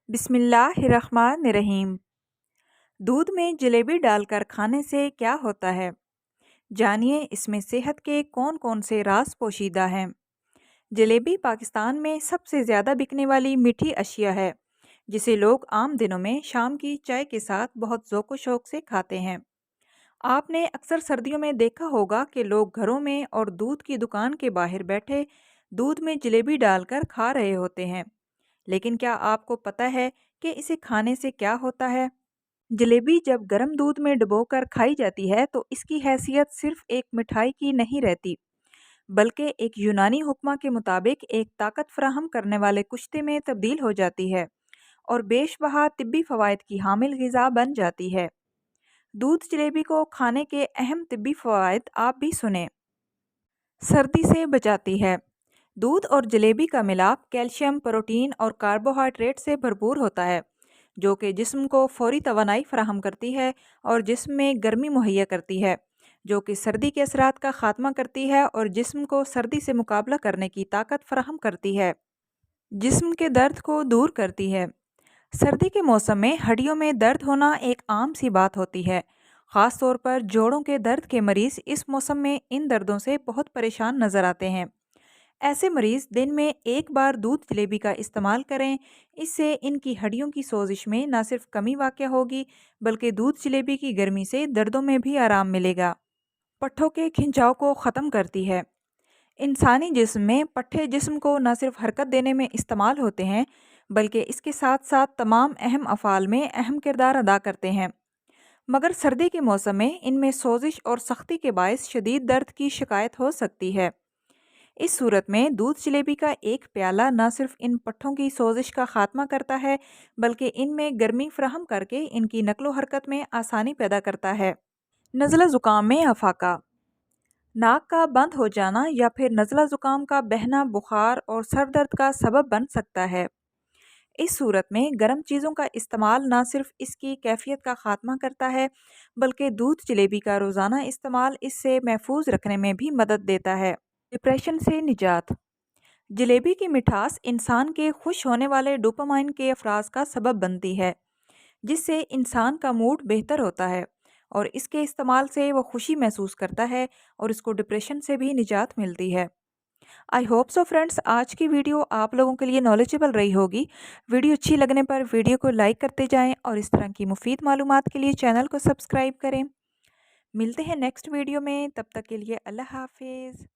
बिस्मिल्लाहिर्रहमानिर्रहीम। दूध में जलेबी डालकर खाने से क्या होता है? जानिए इसमें सेहत के कौन कौन से राज पोशीदा हैं। जलेबी पाकिस्तान में सबसे ज़्यादा बिकने वाली मीठी अशिया है, जिसे लोग आम दिनों में शाम की चाय के साथ बहुत ज़ौक़ शौक़ से खाते हैं। आपने अक्सर सर्दियों में देखा होगा कि लोग घरों में और दूध की दुकान के बाहर बैठे दूध में जलेबी डालकर खा रहे होते हैं। लेकिन क्या आपको पता है कि इसे खाने से क्या होता है? जलेबी जब गर्म दूध में डुबोकर खाई जाती है तो इसकी हैसियत सिर्फ एक मिठाई की नहीं रहती, बल्कि एक यूनानी हुक्मा के मुताबिक एक ताकत फराहम करने वाले कुश्ते में तब्दील हो जाती है और बेशबहा तिब्बी फ़वाइद की हामिल ग़िज़ा बन जाती है। दूध जलेबी को खाने के अहम तिब्बी फ़वाइद आप भी सुने। सर्दी से बचाती है। दूध और जलेबी का मिलाप कैल्शियम, प्रोटीन और कार्बोहाइड्रेट से भरपूर होता है, जो कि जिस्म को फौरी तवानाई फराहम करती है और जिस्म में गर्मी मुहैया करती है, जो कि सर्दी के असरात का खात्मा करती है और जिस्म को सर्दी से मुकाबला करने की ताकत फराहम करती है। जिस्म के दर्द को दूर करती है। सर्दी के मौसम में हड्डियों में दर्द होना एक आम सी बात होती है। ख़ास तौर पर जोड़ों के दर्द के मरीज़ इस मौसम में इन दर्दों से बहुत परेशान नज़र आते हैं। ऐसे मरीज़ दिन में एक बार दूध जलेबी का इस्तेमाल करें। इससे इनकी हड्डियों की सोजिश में न सिर्फ कमी वाक़या होगी, बल्कि दूध जलेबी की गर्मी से दर्दों में भी आराम मिलेगा। पट्ठों के खिंचाव को ख़त्म करती है। इंसानी जिस्म में पट्ठे जिस्म को न सिर्फ हरकत देने में इस्तेमाल होते हैं, बल्कि इसके साथ साथ तमाम अहम अफ़ाल में अहम किरदार अदा करते हैं। मगर सर्दी के मौसम में इनमें सोजिश और सख्ती के बायस शदीद दर्द की शिकायत हो सकती है। इस सूरत में दूध जलेबी का एक प्याला न सिर्फ इन पट्ठों की सोजिश का खात्मा करता है, बल्कि इनमें गर्मी फ्राहम करके इनकी नकलो हरकत में आसानी पैदा करता है। नज़ला ज़ुकाम में अफाका। नाक का बंद हो जाना या फिर नज़ला ज़ुकाम का बहना बुखार और सर दर्द का सबब बन सकता है। इस सूरत में गर्म चीज़ों का इस्तेमाल न सिर्फ इसकी कैफियत का खात्मा करता है, बल्कि दूध जलेबी का रोज़ाना इस्तेमाल इससे महफूज रखने में भी मदद देता है। डिप्रेशन से निजात। जलेबी की मिठास इंसान के खुश होने वाले डोपामाइन के अफराज का सबब बनती है, जिससे इंसान का मूड बेहतर होता है और इसके इस्तेमाल से वो खुशी महसूस करता है और इसको डिप्रेशन से भी निजात मिलती है। आई होप सो फ्रेंड्स, आज की वीडियो आप लोगों के लिए नॉलेजेबल रही होगी। वीडियो अच्छी लगने पर वीडियो को लाइक करते जाएं और इस तरह की मुफीद मालूमात के लिए चैनल को सब्सक्राइब करें। मिलते हैं नेक्स्ट वीडियो में, तब तक के लिए अल्लाह हाफिज़।